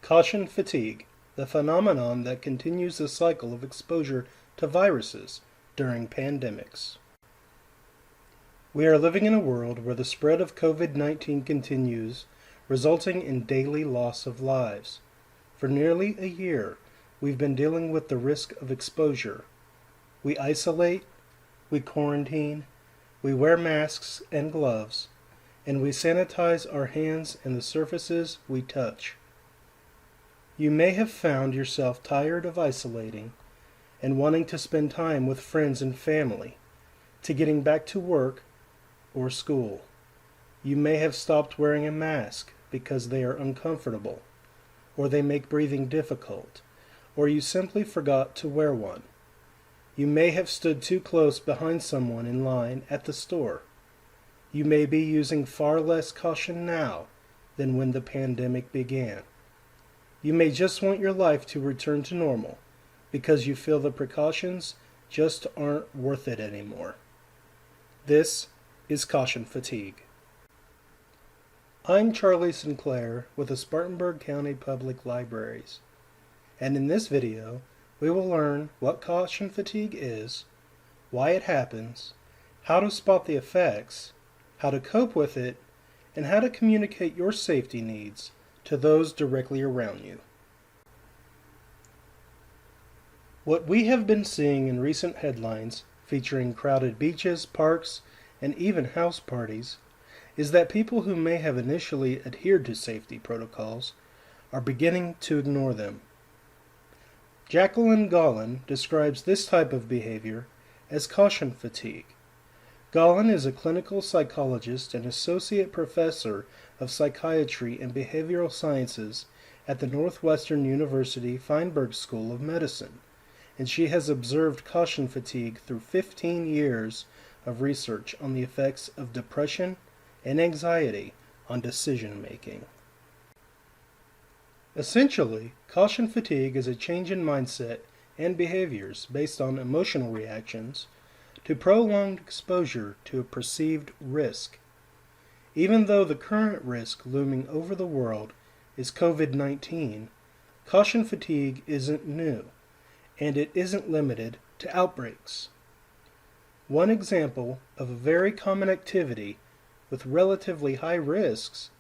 Caution fatigue, the phenomenon that continues the cycle of exposure to viruses during pandemics. We are living in a world where the spread of COVID-19 continues, resulting in daily loss of lives. For nearly a year, we've been dealing with the risk of exposure. We isolate, we quarantine, we wear masks and gloves, and we sanitize our hands and the surfaces we touch. You may have found yourself tired of isolating and wanting to spend time with friends and family, to getting back to work or school. You may have stopped wearing a mask because they are uncomfortable, or they make breathing difficult, or you simply forgot to wear one. You may have stood too close behind someone in line at the store. You may be using far less caution now than when the pandemic began. You may just want your life to return to normal because you feel the precautions just aren't worth it anymore. This is caution fatigue. I'm Charlie Sinclair with the Spartanburg County Public Libraries, and in this video we will learn what caution fatigue is, why it happens, how to spot the effects, how to cope with it, and how to communicate your safety needs to those directly around you. What we have been seeing in recent headlines featuring crowded beaches, parks, and even house parties is that people who may have initially adhered to safety protocols are beginning to ignore them. Jacqueline Gollin describes this type of behavior as caution fatigue. Gollin is a clinical psychologist and associate professor of psychiatry and behavioral sciences at the Northwestern University Feinberg School of Medicine, and she has observed caution fatigue through 15 years of research on the effects of depression and anxiety on decision making. Essentially, caution fatigue is a change in mindset and behaviors based on emotional reactions to prolonged exposure to a perceived risk. Even though the current risk looming over the world is COVID-19, caution fatigue isn't new, and it isn't limited to outbreaks. One example of a very common activity with relatively high risks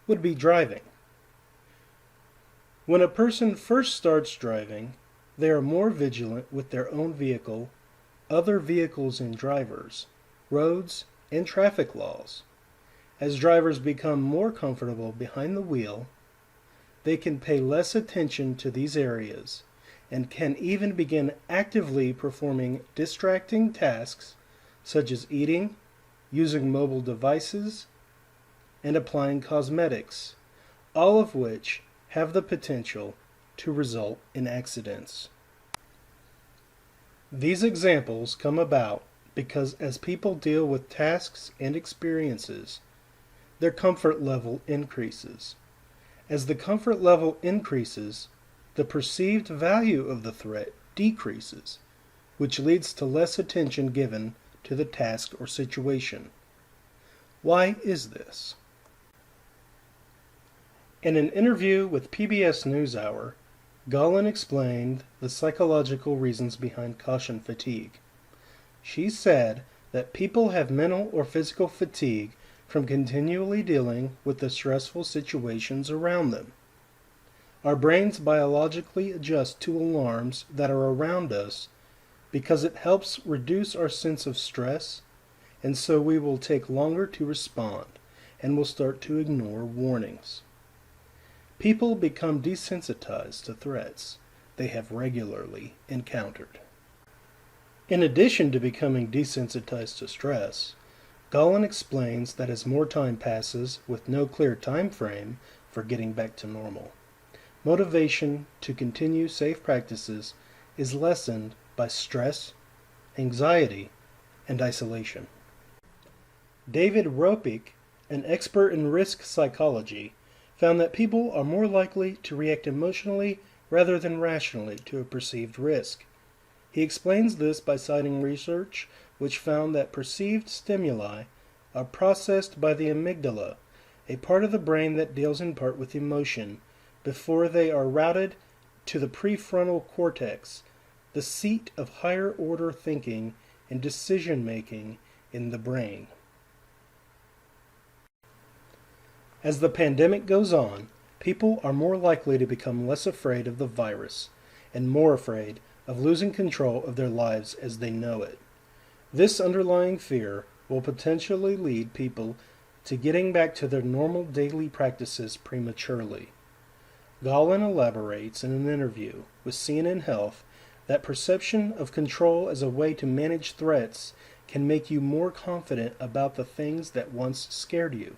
would be driving. When a person first starts driving, they are more vigilant with their own vehicle, other vehicles and drivers, roads, and traffic laws. As drivers become more comfortable behind the wheel, they can pay less attention to these areas and can even begin actively performing distracting tasks such as eating, using mobile devices, and applying cosmetics, all of which have the potential to result in accidents. These examples come about because as people deal with tasks and experiences, their comfort level increases. As the comfort level increases, the perceived value of the threat decreases, which leads to less attention given to the task or situation. Why is this? In an interview with PBS NewsHour, Gollin explained the psychological reasons behind caution fatigue. She said that people have mental or physical fatigue from continually dealing with the stressful situations around them. Our brains biologically adjust to alarms that are around us because it helps reduce our sense of stress, and so we will take longer to respond and will start to ignore warnings. People become desensitized to threats they have regularly encountered. In addition to becoming desensitized to stress, Gollin explains that as more time passes with no clear time frame for getting back to normal, motivation to continue safe practices is lessened by stress, anxiety, and isolation. David Ropik, an expert in risk psychology, found that people are more likely to react emotionally rather than rationally to a perceived risk. He explains this by citing research which found that perceived stimuli are processed by the amygdala, a part of the brain that deals in part with emotion, before they are routed to the prefrontal cortex, the seat of higher order thinking and decision making in the brain. As the pandemic goes on, people are more likely to become less afraid of the virus and more afraid of losing control of their lives as they know it. This underlying fear will potentially lead people to getting back to their normal daily practices prematurely. Gollin elaborates in an interview with CNN Health that perception of control as a way to manage threats can make you more confident about the things that once scared you,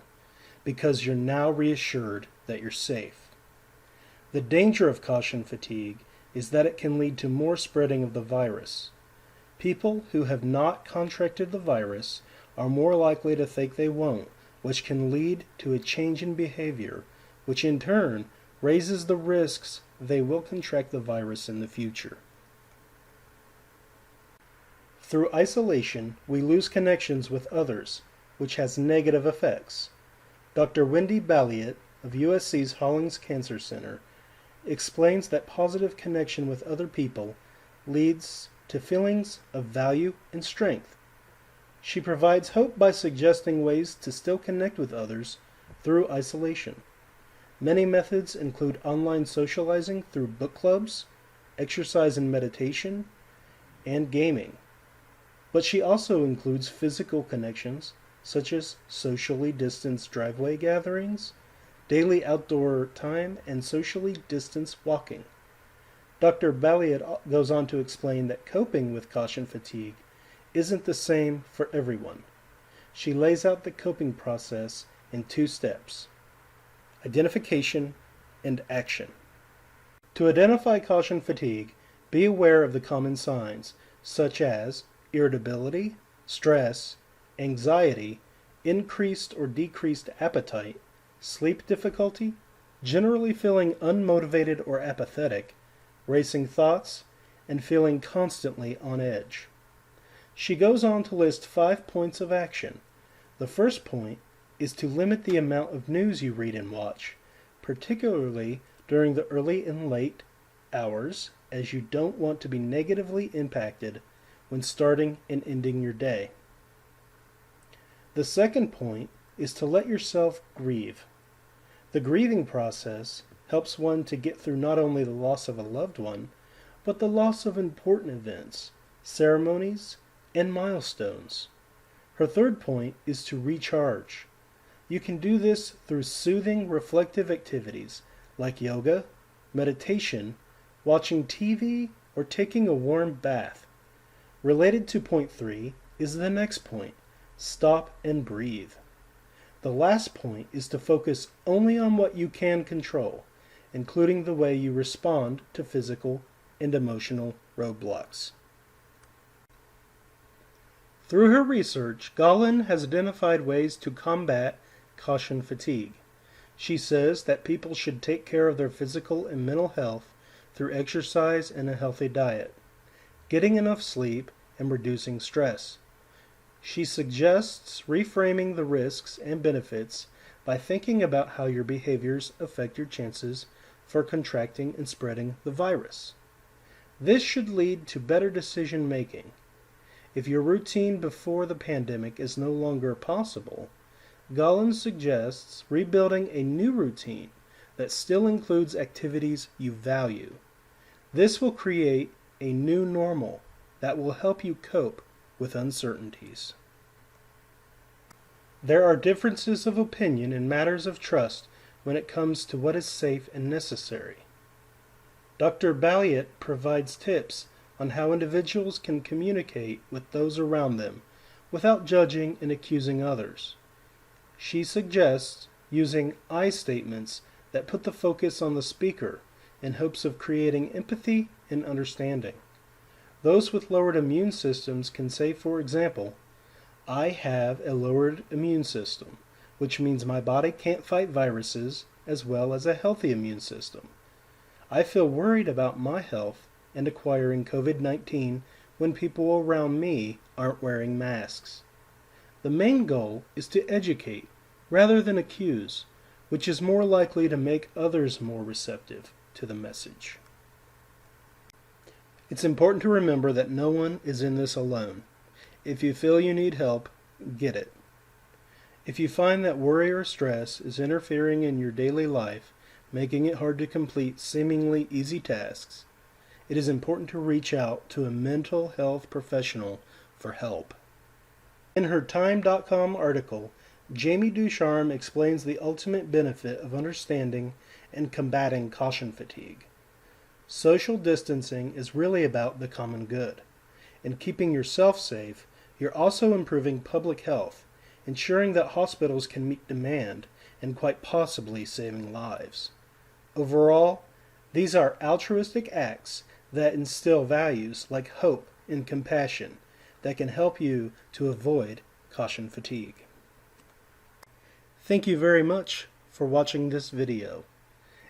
because you're now reassured that you're safe. The danger of caution fatigue is that it can lead to more spreading of the virus. People who have not contracted the virus are more likely to think they won't, which can lead to a change in behavior, which in turn raises the risks they will contract the virus in the future. Through isolation, we lose connections with others, which has negative effects. Dr. Wendy Balliet of USC's Hollings Cancer Center explains that positive connection with other people leads to feelings of value and strength. She provides hope by suggesting ways to still connect with others through isolation. Many methods include online socializing through book clubs, exercise and meditation, and gaming. But she also includes physical connections, such as socially distanced driveway gatherings, daily outdoor time, and socially distanced walking. Dr. Balliet goes on to explain that coping with caution fatigue isn't the same for everyone. She lays out the coping process in 2 steps: identification and action. To identify caution fatigue, be aware of the common signs, such as irritability, stress, anxiety, increased or decreased appetite, sleep difficulty, generally feeling unmotivated or apathetic, racing thoughts, and feeling constantly on edge. She goes on to list 5 points of action. The first point is to limit the amount of news you read and watch, particularly during the early and late hours, as you don't want to be negatively impacted when starting and ending your day. The second point is to let yourself grieve. The grieving process helps one to get through not only the loss of a loved one, but the loss of important events, ceremonies, and milestones. Her third point is to recharge. You can do this through soothing, reflective activities like yoga, meditation, watching TV, or taking a warm bath. Related to point 3 is the next point: stop and breathe. The last point is to focus only on what you can control, including the way you respond to physical and emotional roadblocks. Through her research, Gollin has identified ways to combat caution fatigue. She says that people should take care of their physical and mental health through exercise and a healthy diet, getting enough sleep, and reducing stress. She suggests reframing the risks and benefits by thinking about how your behaviors affect your chances for contracting and spreading the virus. This should lead to better decision making. If your routine before the pandemic is no longer possible, Gollin suggests rebuilding a new routine that still includes activities you value. This will create a new normal that will help you cope with uncertainties. There are differences of opinion in matters of trust when it comes to what is safe and necessary. Dr. Balliet provides tips on how individuals can communicate with those around them without judging and accusing others. She suggests using I statements that put the focus on the speaker in hopes of creating empathy and understanding. Those with lowered immune systems can say, for example, I have a lowered immune system, which means my body can't fight viruses as well as a healthy immune system. I feel worried about my health and acquiring COVID-19 when people around me aren't wearing masks. The main goal is to educate rather than accuse, which is more likely to make others more receptive to the message. It's important to remember that no one is in this alone. If you feel you need help, get it. If you find that worry or stress is interfering in your daily life, making it hard to complete seemingly easy tasks, it is important to reach out to a mental health professional for help. In her Time.com article, Jamie Ducharme explains the ultimate benefit of understanding and combating caution fatigue. Social distancing is really about the common good. In keeping yourself safe, you're also improving public health, ensuring that hospitals can meet demand, and quite possibly saving lives. Overall, these are altruistic acts that instill values like hope and compassion that can help you to avoid caution fatigue. Thank you very much for watching this video.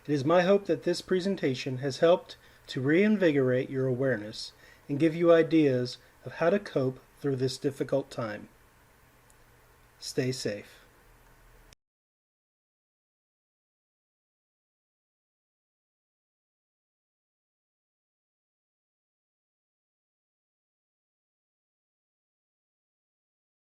It is my hope that this presentation has helped to reinvigorate your awareness and give you ideas of how to cope through this difficult time. Stay safe.